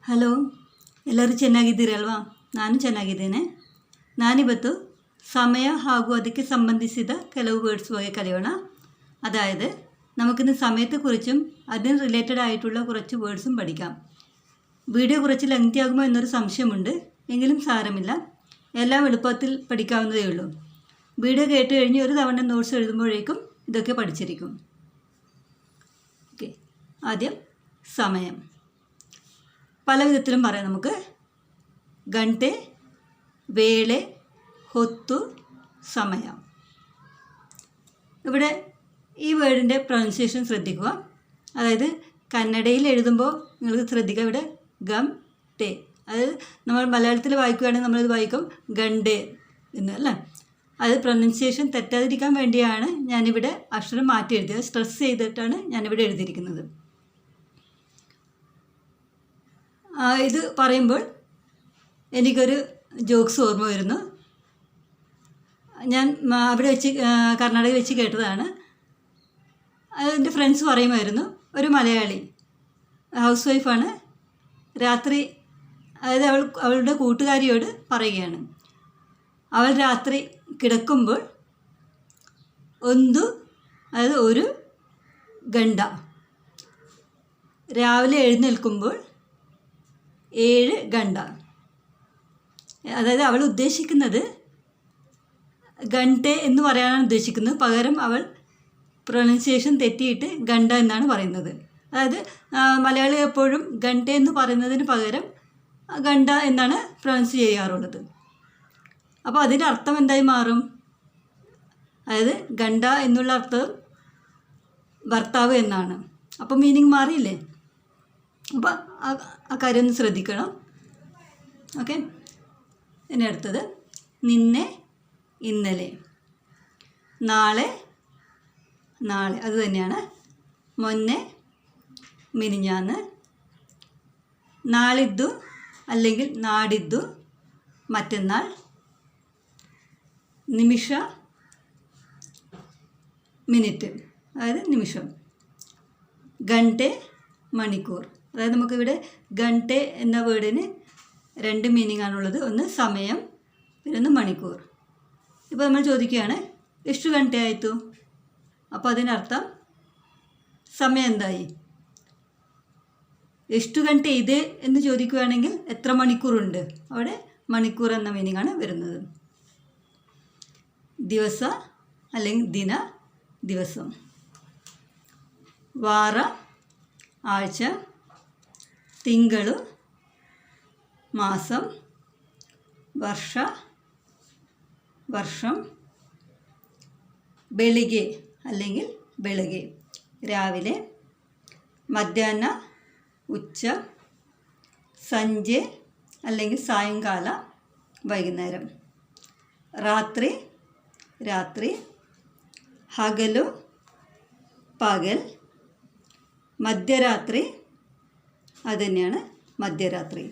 Hello, ಎಲ್ಲರೂ ಚೆನ್ನಾಗಿದ್ದೀರಲ್ವಾ? ನಾನು ಚೆನ್ನಾಗಿದ್ದೇನೆ. ನಾನಿವತ್ತು സമയ ಹಾಗೂ ಅದಕ್ಕೆ സംബന്ധിಸಿದ ಕೆಲವು വേർഡ്സ് വകെ കലയോಣ. അതായത് നമുക്കിന്ന് സമയത്തെക്കുറിച്ചും അതിന് റിലേറ്റഡ് ആയിട്ടുള്ള കുറച്ച് വേർഡ്സും പഠിക്കാം. വീഡിയോ കുറച്ച് ലെങ്തി ആകുമോ എന്നൊരു സംശയമുണ്ട്. എങ്കിലും സാരമില്ല, എല്ലാം എളുപ്പത്തിൽ പഠിക്കാവുന്നതേ ഉള്ളൂ. വീഡിയോ കേട്ട് കഴിഞ്ഞ് ഒരു തവണ നോട്ട്സ് എഴുതുമ്പോഴേക്കും ഇതൊക്കെ പഠിച്ചിരിക്കും. ഓക്കെ, ആദ്യം സമയം. പല വിധത്തിലും പറയാം നമുക്ക്. ഗಂಟೆ, വേಳೆ, ಹೊತ್ತು, സമയ. ഇവിടെ ഈ വേർഡിൻ്റെ പ്രൊനൗൺസിയേഷൻ ശ്രദ്ധിക്കുക. അതായത് കന്നഡയിൽ എഴുതുമ്പോൾ നിങ്ങൾക്ക് ശ്രദ്ധിക്കുക, ഇവിടെ ഗം ടേ. അതായത് നമ്മൾ മലയാളത്തിൽ വായിക്കുകയാണെങ്കിൽ നമ്മളിത് വായിക്കും ഗണ്ടേ എന്ന്, അല്ലേ? അത് പ്രൊനൗൺസിയേഷൻ തെറ്റാതിരിക്കാൻ വേണ്ടിയാണ് ഞാനിവിടെ അക്ഷരം മാറ്റി എഴുതിയത്. സ്ട്രെസ് ചെയ്തിട്ടാണ് ഞാനിവിടെ എഴുതിയിരിക്കുന്നത്. ഇത് പറയുമ്പോൾ എനിക്കൊരു ജോക്സ് ഓർമ്മ വരുന്നു. ഞാൻ അവിടെ വെച്ച് കർണാടകയിൽ വെച്ച് കേട്ടതാണ്. എൻ്റെ ഫ്രണ്ട്സ് പറയുമായിരുന്നു, ഒരു മലയാളി ഹൗസ് വൈഫാണ്, രാത്രി, അതായത് അവളുടെ കൂട്ടുകാരിയോട് പറയുകയാണ്, അവൾ രാത്രി കിടക്കുമ്പോൾ അതായത് ഒരു ഗണ്ട, രാവിലെ എഴുന്നേൽക്കുമ്പോൾ 7 ഗണ്ട. അതായത് അവൾ ഉദ്ദേശിക്കുന്നത് ഗണ്ടേ എന്ന് പറയാനാണ് ഉദ്ദേശിക്കുന്നത്. പകരം അവൾ പ്രൊനൗൺസിയേഷൻ തെറ്റിയിട്ട് ഗണ്ട എന്നാണ് പറയുന്നത്. അതായത് മലയാളി എപ്പോഴും ഗണ്ടേ എന്ന് പറയുന്നതിന് പകരം ഗണ്ട എന്നാണ് പ്രൊനൗൺസ് ചെയ്യാറുള്ളത്. അപ്പോൾ അതിൻ്റെ അർത്ഥം എന്തായി മാറും? അതായത് ഗണ്ട എന്നുള്ള അർത്ഥം ഭർത്താവ് എന്നാണ്. അപ്പോൾ മീനിങ് മാറിയില്ലേ? അപ്പോൾ ആ കാര്യം ഒന്ന് ശ്രദ്ധിക്കണം. ഓക്കെ, ഇനി അടുത്തത് നിന്നെ, ഇന്നലെ, നാളെ, അത് തന്നെയാണ്. ಮೊನ್ನೆ, മിനിഞ്ഞാന്ന്, നാളിದ್ದು അല്ലെങ്കിൽ നാടിದ್ದು, മറ്റന്നാൾ, നിമിഷ, മിനിറ്റ്, അതായത് നിമിഷം, ഗಂಟೆ, മണിക്കൂർ. അതായത് നമുക്കിവിടെ ഗಂಟೆ എന്ന വേർഡിന് 2 മീനിങ് ആണുള്ളത്. ഒന്ന് സമയം, പിന്നെ ഒന്ന് മണിക്കൂർ. ഇപ്പോൾ നമ്മൾ ചോദിക്കുകയാണ് ಎಷ್ಟು ಗಂಟೆ ആയിത്തു? അപ്പോൾ അതിനർത്ഥം സമയം എന്തായി? ಎಷ್ಟು ಗಂಟೆ ಇದೆ എന്ന് ചോദിക്കുകയാണെങ്കിൽ എത്ര മണിക്കൂറുണ്ട്? അവിടെ മണിക്കൂർ എന്ന മീനിങ് ആണ് വരുന്നത്. ദിവസ അല്ലെങ്കിൽ ദിന, ദിവസം. വാര, ആഴ്ച, തിങ്കൾ, മാസം, വർഷ, വർഷം. ಬೆಳಿಗ್ಗೆ അല്ലെങ്കിൽ ಬೆಳಗ್ಗೆ, രാവിലെ. മധ്യാഹ്ന, ഉച്ച. ಸಂಜೆ അല്ലെങ്കിൽ സായങ്കാല, വൈകുന്നേരം. രാത്രി, രാത്രി. ಹಗಲು, പകൽ. മധ്യരാത്രി, അതുതന്നെയാണ് മധ്യരാത്രി.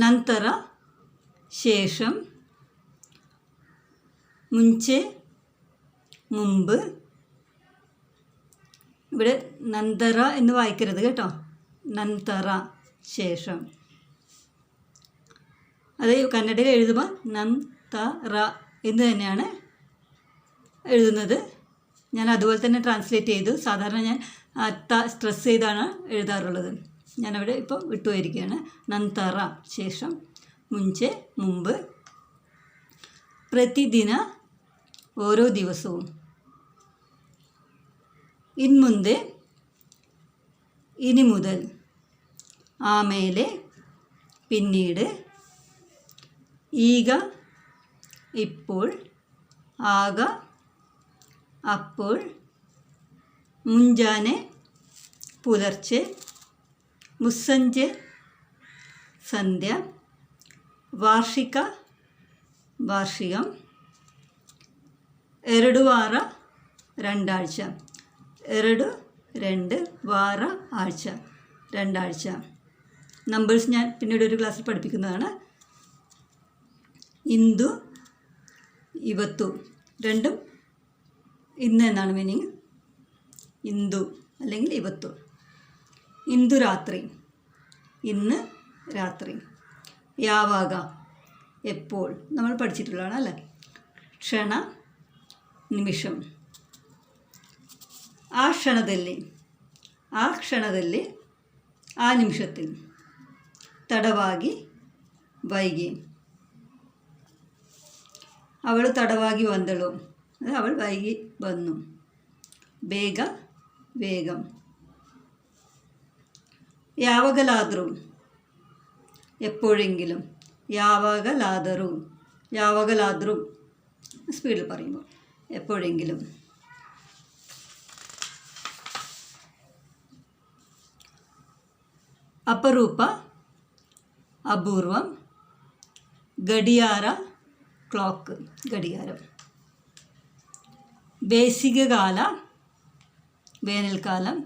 ನಂತರ, ശേഷം. ಮುಂಚೆ, മുമ്പ്. ഇവിടെ നന്തര എന്ന് വായിക്കരുത് കേട്ടോ. നന്തര, ശേഷം. അത് കന്നഡയിൽ എഴുതുമ്പോൾ നന്തര എന്ന് തന്നെയാണ് എഴുതുന്നത്. ഞാൻ അതുപോലെ തന്നെ ട്രാൻസ്ലേറ്റ് ചെയ്തു. സാധാരണ ഞാൻ സ്ട്രെസ് ചെയ്താണ് എഴുതാറുള്ളത്. ഞാനവിടെ ഇപ്പോൾ വിട്ടുപോയിരിക്കുകയാണ്. നന്തര, ശേഷം. ಮುಂಚೆ, മുമ്പ്. പ്രതിദിന, ഓരോ ദിവസവും. ഇൻമുന്തെ, ഇനി മുതൽ. ആമേലെ, പിന്നീട്. ಈಗ, ഇപ്പോൾ. ആക, അപ്പോൾ. ಮುಂಜಾನೆ, പുലർച്ചെ. മുസ്സഞ്ചെ, സന്ധ്യ. വാർഷിക, വാർഷികം. 2 ವಾರ, 2 ആഴ്ച. 2 വാര, ആഴ്ച, 2 ആഴ്ച. നമ്പേഴ്സ് ഞാൻ പിന്നീട് ഒരു ക്ലാസ്സിൽ പഠിപ്പിക്കുന്നതാണ്. ഇന്ദു, ಇವತ್ತು, രണ്ടും ഇന്ന് എന്നാണ് മീനിങ്. ಇಂದು അല്ലെങ്കിൽ ಇವತ್ತು. ಇಂದು ರಾತ್ರಿ, ഇന്ന് രാത്രി. ಯಾವಾಗ, എപ്പോൾ, നമ്മൾ പഠിച്ചിട്ടുള്ളതാണ് അല്ലേ. ಕ್ಷಣ, നിമിഷം. ആ ക്ഷണದಲ್ಲಿ, ആ ക്ഷണದಲ್ಲಿ, ആ നിമിഷത്തിൽ. തടവാಗಿ, വൈകി. അവൾ തടവാಗಿ വന്നಳು, അവൾ വൈകി വന്നു. ಬೇಗ, വേഗം. ಯಾವಾಗಲಾದರೂ, എപ്പോഴെങ്കിലും. ಯಾವಾಗಲಾದರೂ, ಯಾವಾಗಲಾದರೂ സ്പീഡിൽ പറയുമ്പോൾ എപ്പോഴെങ്കിലും. ಅಪರೂಪ, ಅಪೂರ್ವം. ಗಡಿಯಾರ, ക്ലോക്ക്, ഘടികാരം. ಬೇಸಿಗೆകാല, വേനൽക്കാലം.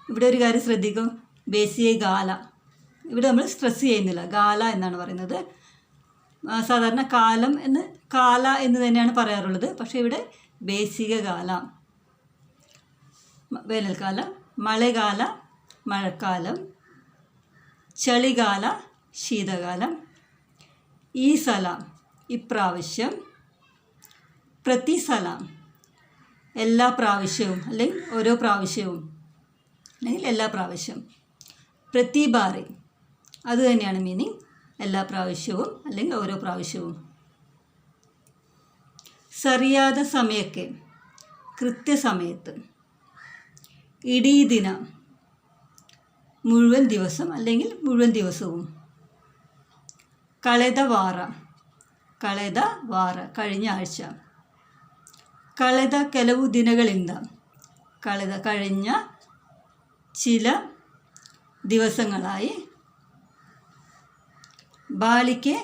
ഇവിടെ ഒരു കാര്യം ശ്രദ്ധിക്കും, ಬೇಸಿಗೆകാല. ഇവിടെ നമ്മൾ സ്ട്രെസ് ചെയ്യുന്നില്ല, ഗാല എന്നാണ് പറയുന്നത്. സാധാരണ കാലം എന്ന് കാല എന്ന് തന്നെയാണ് പറയാറുള്ളത്. പക്ഷേ ഇവിടെ ಬೇಸಿಗೆകാല, വേനൽക്കാലം. മഴകാല, മഴക്കാലം. ചളികാല, ശീതകാലം. ഈ സല, ഇപ്രാവശ്യം. പ്രതി സല, എല്ലാ പ്രാവശ്യവും അല്ലെങ്കിൽ ഓരോ പ്രാവശ്യവും അല്ലെങ്കിൽ എല്ലാ പ്രാവശ്യം. പ്രതിബാറി, അത് തന്നെയാണ് മീനിങ്, എല്ലാ പ്രാവശ്യവും അല്ലെങ്കിൽ ഓരോ പ്രാവശ്യവും. സറിയാದ സമയಕ್ಕೆ, കൃത്യസമയത്ത്. ഇടീ ദിന, മുഴുവൻ ദിവസം അല്ലെങ്കിൽ മുഴുവൻ ദിവസവും. കಳೆದ ವಾರ, ಕಳೆದ ವಾರ, കഴിഞ്ഞ ആഴ്ച. കಳೆದ ಕೆಲವು ದಿನಗಳಿಂದ, കಳೆದ കഴിഞ്ഞ ചില ദിവസങ്ങളായി. ಬಾಳಿಕೆ,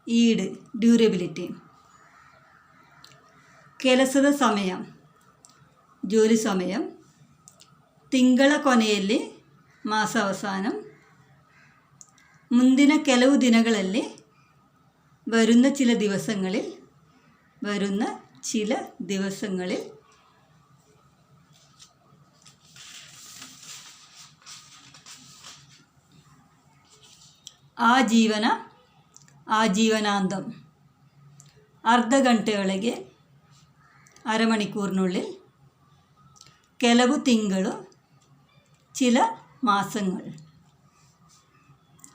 ഈട്, ഡ്യൂറബിലിറ്റി. ಕೆಲಸದ ಸಮಯ, ജോലി സമയം. ತಿಂಗಳ ಕೊನೆಯಲ್ಲಿ, മാസാവസാനം. ಮುಂದಿನ ಕೆಲವು ದಿನಗಳಲ್ಲಿ, വരുന്ന ചില ദിവസങ്ങളിൽ, വരുന്ന ചില ദിവസങ്ങളിൽ. ಆಜೀವನ, ಆಜೀವನಾന്തം. ಅರ್ಧ ಗಂಟೆಯೊಳಗೆ, അരമണിക്കൂറിനുള്ളിൽ. ಕೆಲವು ತಿಂಗಳು, ചില മാസങ്ങൾ.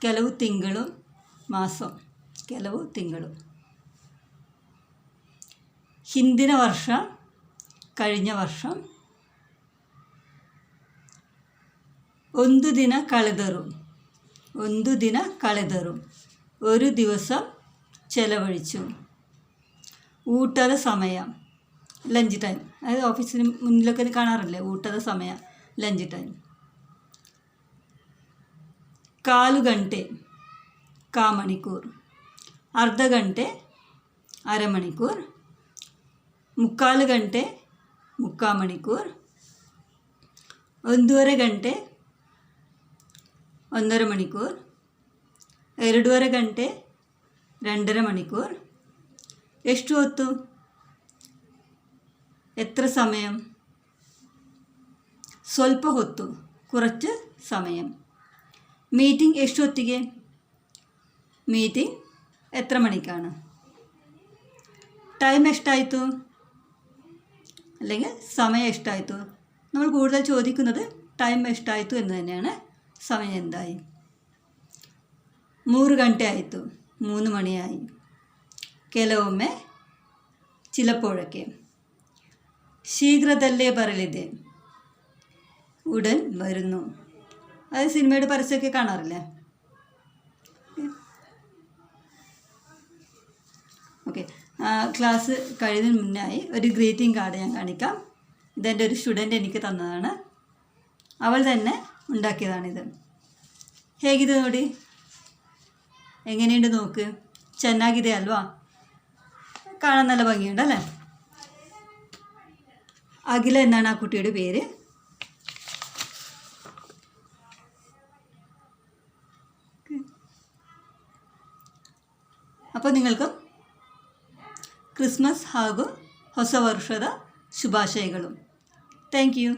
ಕೆಲವು ತಿಂಗಳು, മാസം. ಕೆಲವು ತಿಂಗಳು. ಹಿಂದಿನ ವರ್ಷ, കഴിഞ്ഞ വർഷം. ಒಂದು ದಿನ ಕಳೆದರು, ಒಂದು ದಿನ ಕಳೆದರು, ഒരു ദിവസം ചെലവഴിച്ചു. ഊಟದ സമയ, ലഞ്ച് ടൈം. അതായത് ഓഫീസിന് മുന്നിലൊക്കെ കാണാറില്ലേ ഊಟದ സമയ, ലഞ്ച് ടൈം. കാലു ഗಂಟೆ, കാ മണിക്കൂർ. അർദ്ധ ഗಂಟೆ, അരമണിക്കൂർ. മുക്കാൽ ಗಂಟೆ, മുക്കാ മണിക്കൂർ. ಒಂದೂವರೆ ಗಂಟೆ, ഒന്നര മണിക്കൂർ. ಎರಡೂವರೆ ಗಂಟೆ, രണ്ടര മണിക്കൂർ. ಎಷ್ಟು ಹೊತ್ತು, എത്ര സമയം. ಸ್ವಲ್ಪ ಹೊತ್ತು, കുറച്ച് സമയം. മീറ്റിംഗ് ಎಷ್ಟು ಹೊತ್ತಿಗೆ, മീറ്റിംഗ് എത്ര മണിക്കാണ്. ടൈം എഷ്ടാಯಿತು അല്ലെങ്കിൽ സമയം എഷ്ടാಯಿತು. നമ്മൾ കൂടുതൽ ചോദിക്കുന്നത് ടൈം എഷ്ടാಯಿತು എന്ന് തന്നെയാണ്. സമയം എന്തായി. 3 ಗಂಟೆ ಆಯಿತು, 3 മണിയായി. ಕೆಲವೊಮ್ಮೆ, ചിലപ്പോഴൊക്കെ. ശീഘ്രದಲ್ಲೇ ಬರಲಿದೆ, ഉടൻ വരുന്നു. അത് സിനിമയുടെ പരസ്യമൊക്കെ കാണാറില്ലേ. ഓക്കെ, ക്ലാസ് കഴിയുന്നതിന് മുന്നായി ഒരു ഗ്രീറ്റിംഗ് കാർഡ് ഞാൻ കാണിക്കാം. ഇതെൻ്റെ ഒരു സ്റ്റുഡൻ്റ് എനിക്ക് തന്നതാണ്. അവൾ തന്നെ ഉണ്ടാക്കിയതാണിത്. ಹೇಗಿದೆ ನೋಡಿ, എങ്ങനെയുണ്ട് നോക്ക്. ಚೆನ್ನಾಗಿದೆ ಅಲ್ವಾ, കാണാൻ നല്ല ഭംഗിയുണ്ടല്ലേ. അഖില എന്നാണ് ആ കുട്ടിയുടെ പേര്. അപ്പോൾ നിങ്ങൾക്ക് ಕ್ರಿಸ್ಮಸ್ ಹಾಗೂ ಹೊಸ ವರ್ಷದ ಶುಭಾಶಯಗಳು. Thank you.